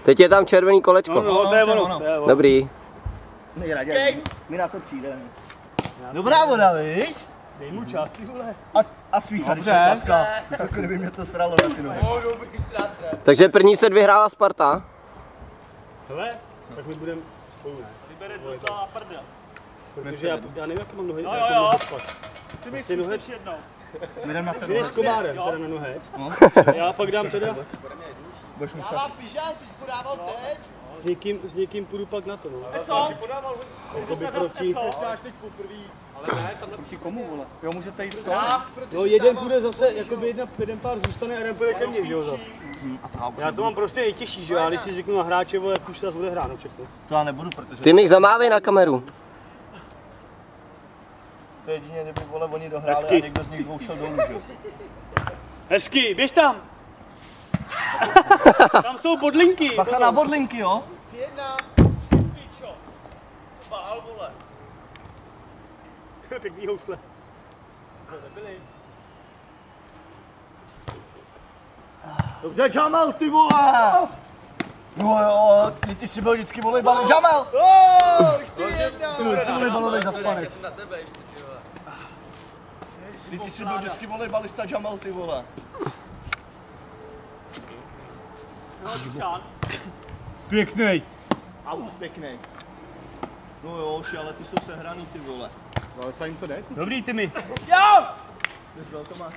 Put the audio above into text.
Teď je tam červený kolečko. No, to je ono. Dobrý. My na to přijdeme. Dobrá voda, viď? Dej mu částky, vole. A svíca, dobře. Tak kdyby mě to sralo na ty nohy. Takže první set vyhrála Sparta. Hele, tak my budeme spolu. Vybere dostala prda. Protože já nevím, jak mám nohy. Jo. Ty mi chceš jednou. My jdeme na Ty jdeš s komárem, teda na nohy. Já pak dám teda. Budeš muset. Dávám pižán, ty jsi podával teď? S někým půjdu pak na to, no. Co? Podával Jakoby proti. Třeba až teď poprvý. Proti komu, vole? Jo, můžete jít s No, jeden půjde zase, jakoby jeden pár zůstane a jeden půjde ke mně, že jo, zase. Já to mám prostě nejtěžší, že jo, já když si zvyknu na hráče, vole, jak už se zase odehráno všechno. To já nebudu, protože... Ty mi zamávej na kameru. To je jedině, kdyby, vole, oni dohráli Hezky. a někdo z nich dvou šel dolů, že jo? Hezky, běž tam! Tam jsou bodlinky! Bacha na bodlinky, jo? 3-1. Pičo. Co bál, vole. Pěkný housle. Nebyli. Dobře, Jamal, ty vole! No jo, ty jsi byl vždycky volejbalový. Jamal! 4-1. Jsi byl vždycky volejbalový zaspanec. Na tebe ještě, ty vole. Ty jsi byl vždycky volejbalista Jamal, ty vole. Pěknej! Aut pěknej. No jo, ale ty jsou sehraný, ty vole. Dobrý, Tymi. Ty jsi velká.